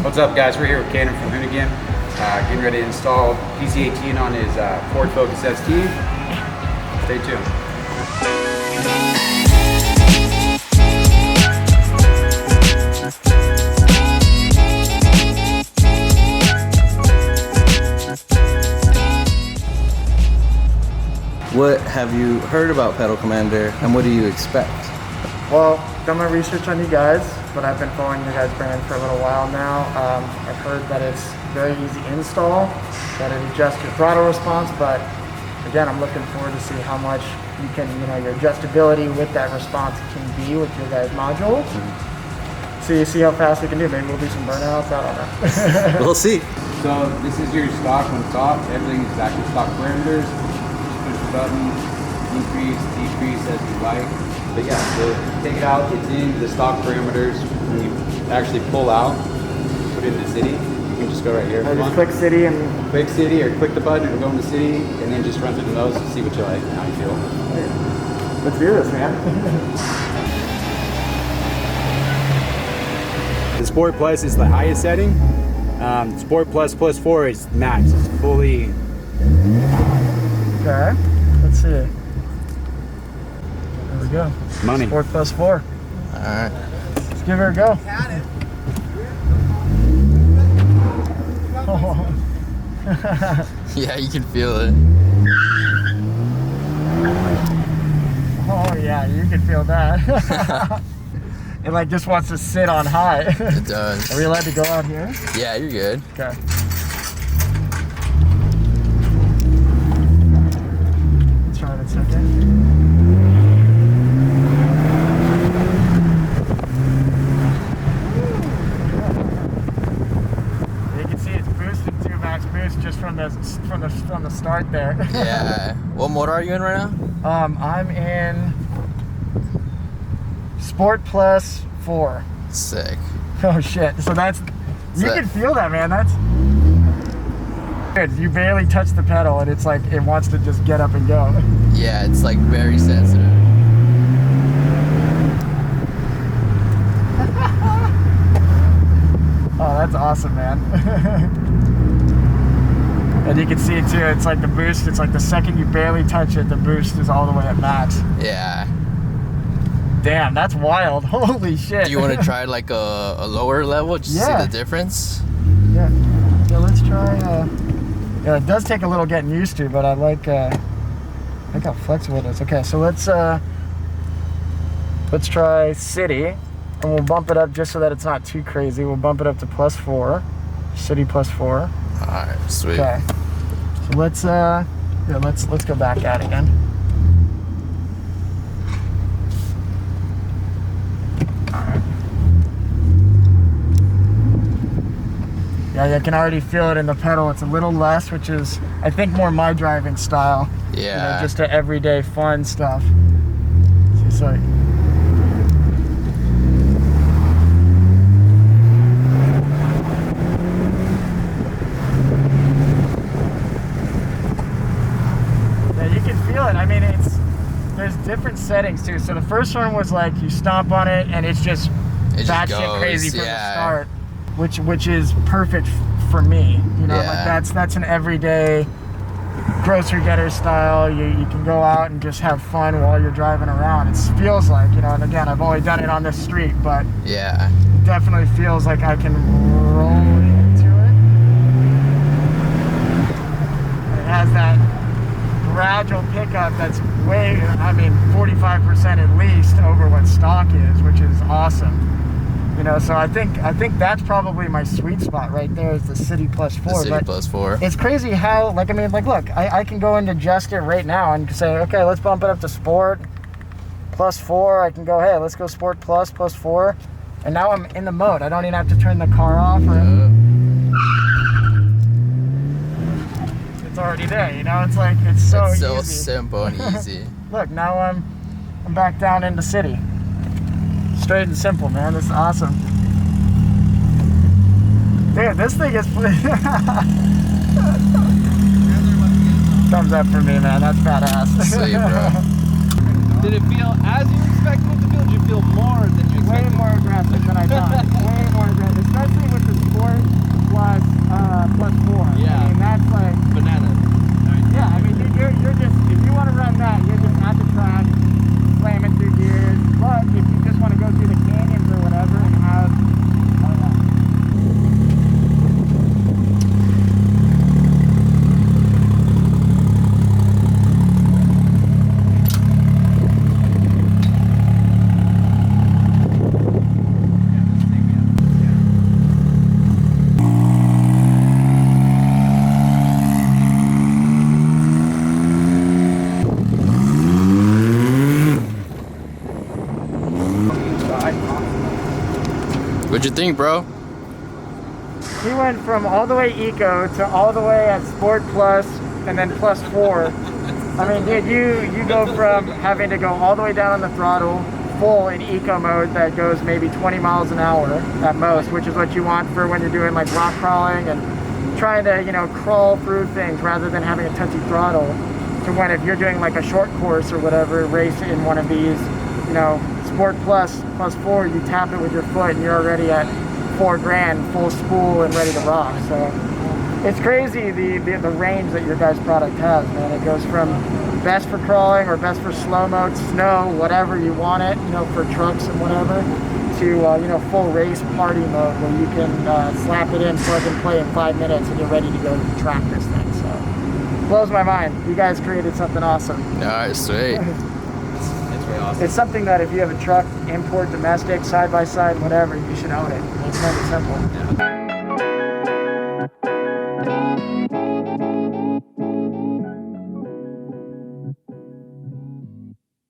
What's up, guys? We're here with Kanan from HOONIGAN, getting ready to install PC18 on his Ford Focus ST. Stay tuned. What have you heard about Pedal Commander, and what do you expect? Well, done my research on you guys, but I've been following your guys' brand for a little while now. I've heard that it's very easy install, that it adjusts your throttle response, but again, I'm looking forward to see how much you can, your adjustability with that response can be with your guys' modules. See how fast we can do. Maybe we'll do some burnouts. I don't know. We'll see. So this is your stock on top. Everything is exactly stock parameters. Just push the button, increase, decrease as you like. But yeah, so take it out, it's in the stock parameters. When you actually pull out, put it in the city, you can just go right here. I just click city and... Click city or click the button, it'll go into city, and then just run through the nose to see what you like and how you feel. Let's do this, man. The Sport Plus is the highest setting. Sport Plus plus 4 is max, it's fully... Okay, let's see. There we go. Money. Sport plus 4. Alright. Let's give her a go. Oh. Yeah, you can feel it. Oh yeah, you can feel that. It like just wants to sit on high. It does. Are we allowed to go out here? Yeah, you're good. Okay. Let's try it a second. Just from the start there. Yeah. What mode are you in right now? I'm in Sport Plus 4. Sick. Oh shit. So that's you can feel that, man. That's good. You barely touch the pedal and it's like it wants to just get up and go. Yeah, it's like very sensitive. Oh, that's awesome, man. And you can see it too, it's like the boost, it's like the second you barely touch it, the boost is all the way at max. Yeah. Damn, that's wild. Holy shit. Do you want to try like a lower level just to see the difference? Yeah. Yeah, let's try, yeah, it does take a little getting used to, but I like how flexible it is. Okay, so let's try city, and we'll bump it up just so that it's not too crazy. We'll bump it up to plus 4, city plus 4. Alright, sweet. Okay. So let's let's go back at it again. Alright. Yeah, you can already feel it in the pedal. It's a little less, which is I think more my driving style. Yeah. Just a everyday fun stuff. So I mean, there's different settings too. So the first one was like you stomp on it and it's just batshit crazy from the start, which is perfect for me. Like that's an everyday grocery getter style. You can go out and just have fun while you're driving around. It feels like, and again, I've only done it on this street, but yeah, it definitely feels like I can roll into it. It has that gradual pickup that's 45% at least over what stock is, which is awesome. So I think that's probably my sweet spot right there is the City Plus 4. The City Plus 4. It's crazy how, look, I can go and adjust it right now and say, okay, let's bump it up to Sport Plus 4. I can go, hey, let's go Sport Plus 4. And now I'm in the mode. I don't even have to turn the car off It's already there, It's like it's so easy. Simple and easy. Look, now I'm back down in the city. Straight and simple, man. This is awesome. Dude, this thing is thumbs up for me, man. That's badass. Sweet, bro. Did it feel as you expected it to feel? Did you feel more than you expected? Way more aggressive than I thought. Way more aggressive, especially with the Sport. What'd you think, bro? He went from all the way eco to all the way at Sport Plus and then plus 4. I mean, dude, you go from having to go all the way down on the throttle, full in eco mode that goes maybe 20 miles an hour at most, which is what you want for when you're doing like rock crawling and trying to, you know, crawl through things rather than having a touchy throttle, to when if you're doing like a short course or whatever, race in one of these, you know, Sport Plus, plus 4, you tap it with your foot and you're already at 4 grand, full spool and ready to rock. So it's crazy the range that your guys' product has, man. It goes from best for crawling or best for slow mode, snow, whatever you want it, you know, for trucks and whatever, to you know, full race party mode where you can slap it in, plug and play in 5 minutes and you're ready to go track this thing. So blows my mind. You guys created something awesome. Alright, sweet. It's really awesome. It's something that if you have a truck, import, domestic, side by side, whatever, you should own it. It's kind of simple. Yeah.